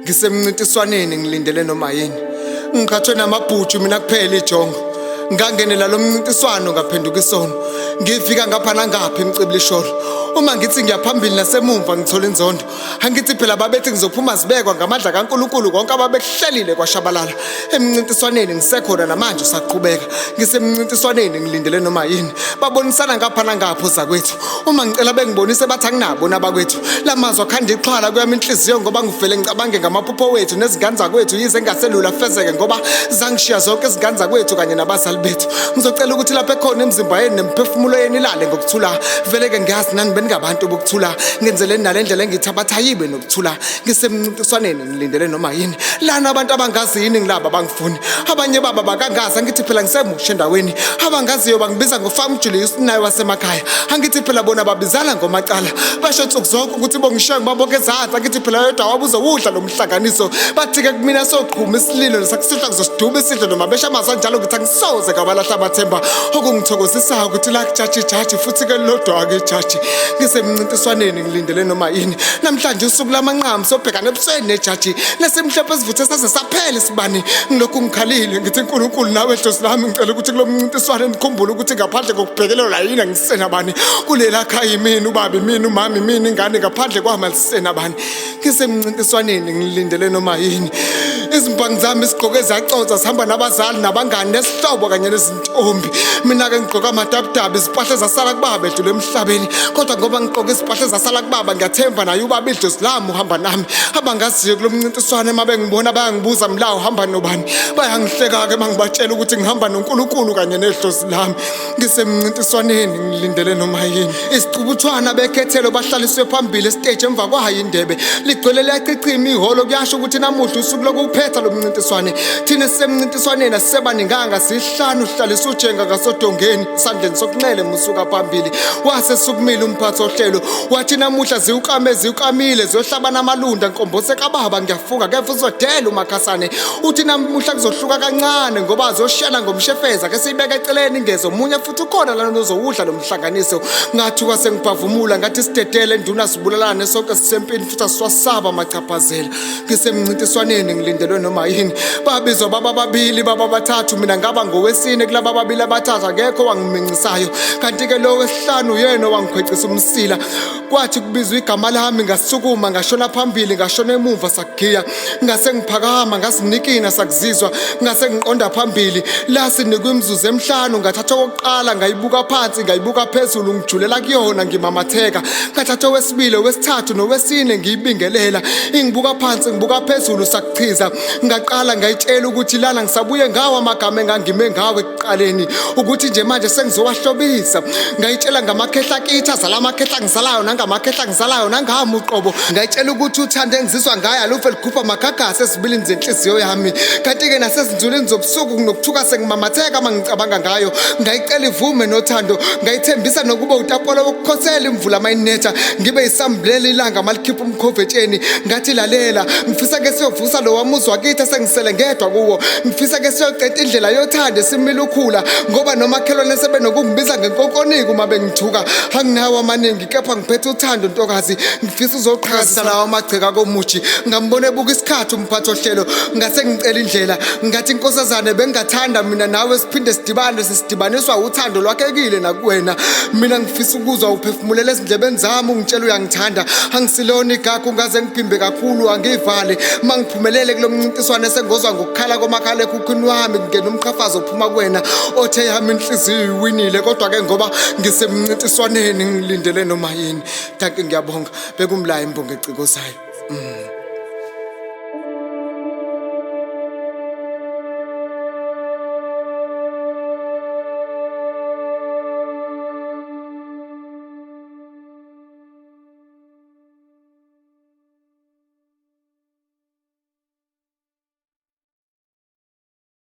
Ngisemncintiswaneni ngilindele noma yini. Ngikhathwe namabhuju mina kuphela ijongo. Ngangenela lo mncintiswano ngaphenduka isono. Ngifika ngapha nangapha emcibili isholo. Uma ngithi ngiyaphambili nasemumva ngithola inzondo. Angithi phela babethi ngizophuma zibekwa ngamadla kaNkulunkulu konke ababekuhlelile kwaShabalala. Emncintiswaneni ngisekhona namanje usaqhubeka. Ngisemncintiswaneni ngilindele noma yini. Babonisana ngapha nangapha ozakwethu. Uma ngicela bengibonise bathi anginabo nabakwethu. Lamazwi akhanda ixhwala kuyami inhliziyo ngoba ngivele ngicabange ngamaphupho wethu nezingane zakwethu yize ngaselula fezeke ngoba zangishiya zonke izingane zakwethu kanye nabazali bethu. Ngizocela ukuthi lapha ekhona emzimba yeni nemphefumulo yeni ilale ngokuthula. Vele ke ngiyazi nani bengabantu bokuthula. Ngenzeleni nalendlela engithabathayibe nokuthula. Ngisemncintiswaneni ngilindele noma yini. Lana abantu abangazi yini ngilaba bangifuni. Abanye baba bakangazi angithi phela ngisemusha endaweni. Abangaziyo bangibiza ngoFam Julius naye wasemakhaya. Angithi phela bona babizana ngomacala. Basho nsuku zonke ukuthi bongishiya ngibabonke ezantsi. Angithi phela yedwa wabuza udla lomhlanganiso. Bathi-ke kumina soqhuma isililo nesakusihla ngizosiduba isidlo noma besha amazwi anjalo ngithi angisoze ngabalahla amathemba. Okungithokozisayo ukuthi la kujaji futhi-ke lodwa-ke ijaji. Ngisemncintiswaneni ngilindele noma yini. Namhlanje usuku lamanqamu sobhekana ebusweni nejaji. Lesimhlophe esivuthe saze saphela isibani. Ngilokhu ngikhalile ngithi uNkulunkulu nawe dlozi lami ngicela ukuthi kulo mncintiswane nikhumbule ukuthi ngaphandle kokubhekelela yini angisenabani. Kulela khaya yimini ubaba yimini umama yimini ingane ngaphandle kwami alisenabani. Ngisemncintiswaneni ngilindele noma yini. Izimbangi zami isigqoke ezacotha sihamba nabazali nabangani nesihlobo kanye nezintombi. Mina-ke ngigqoka amadabudabu izimpahla ezasala kubaba edlule emhlabeni. Kodwa ngoba ngigqoke izimpahla ezasala kubaba ngiyathemba naye ubaba idlozi lami uhamba nami. Abangaziyo kulo mncintiswane uma bengibona bayangibuza mla uhamba nobani. Bayangihleka-ke uma ngibatshela ukuthi ngihamba noNkulunkulu kanye nedlozi lami. Ngisemncintiswaneni ngilindele noma yini. Isicubuthwana bekhethelo bahlaliswe phambili esiteji emva kwayo indebe. Ligcwele liyachichima ihholo kuyasho ukuthi namuhla usuku lokuphetha lo mncintiswane. Thina sisemncintiswaneni asisebaninganga sihlanu sihlalisa ujenga ngasodongeni sandleni sokunxele musuka phambili. Wase sukumile umphathi ohlelo wathi namuhla ziwukamile ziyohlabana amalunda nkombose kababa ngiyafuka kepha uzodela umakhasane. Uthi namuhla kuzohluka kancane ngoba azoshiyana ngomshefeza ke siyibeka eceleni ingezo omunye futhi ukhona lana ozowudla lo mhlanganiso. Ngathuka sengibhavumula ngathi sidedele nduna sibulalane sonke sisempini futhi asiwasaba amachaphazela. Ngisemncintiswaneni ngilindelwe noma yini. Babizwa baba babili baba bathathu mina ngaba ngowesine kulaba babili abathathu akekho wangiminxisayo. Kanti-ke lo wesihlanu uyena owangikhwecisa umsila. Kwathi kubizwa igama lami ngasukuma ngashona phambili ngashona emuva sakugiya. Ngase ngiphakama ngasinikina sakuzizwa ngase ngiqonda phambili. La sinikwe imizuzu emihlanu ngathatha okokuqala ngayibuka phansi ngayibuka phezulu ngijulela kuyona ngimamatheka. Ngathatha owesibili owesithathu nowesine ngiyibingelela. Ingibuka phansi ngibuka phezulu sakuchiza. Ngaqala ngayitshela ukuthi lana ngisabuye ngawo amagama engangime ngawo ekuqaleni ukuthi nje manje sengizowahlobisa. Ngayitshela ngamakhehla kithi azalamakhehla ngizalayo nangamakhehla ngizalayo nangami uqobo. Ngayitshela ukuthi uthando engizizwa ngayo aluve likhupha amagagasi ezibilini zenhliziyo yami. Kanti-ke nasezinzulini zobusuku nokuthuka sengimamatheka uma ngicabanga ngayo. Ngayicela ivume nothando ngayithembisa nokuba utapolo wokukhosela imvula mayinetha ngibe yisambulela ilanga malikhipha umkhovetsheni. Ngathi lalela ngifisa ke siyovusa lo wamuzwa kithi sengisele ngedwa kuwo. Ngifisa ke siyoqeda indlela yothando simile ukhula ngoba nomakhelwane sebenokungibiza ngenkonkoniko uma bengithuka. Anginawo amaningi kepha ngiphethe uthando ntokazi. Ngifisa uzoqhakazisa lawo amagceka komuthi. Ngambona ebuka isikhathi umphathi ohlelo ngase ngicela indlela. Ngathi inkosazane bengathanda mina nawe siphinde sidibane sisidibaniswa uthando lwakhekile nakuwena. Mina ngifisa ukuzwa uphefumulela ezindlebeni zami ungitshela uyangithanda. Angisilona igagu ngaze ngiphimbe kakhulu angivale. Mangiphumelele kulo mncintiswane sengozwa ngokukhala komakhala ekhukhwini wami ngene umqhafazo ophuma kuwena othe yami inhliziyo iwinile. Kodwa-ke ngoba ngisemncintiswaneni ngilindele noma yini. Danke ngiyabonga. Bekumla Imbongi Ecikozayo.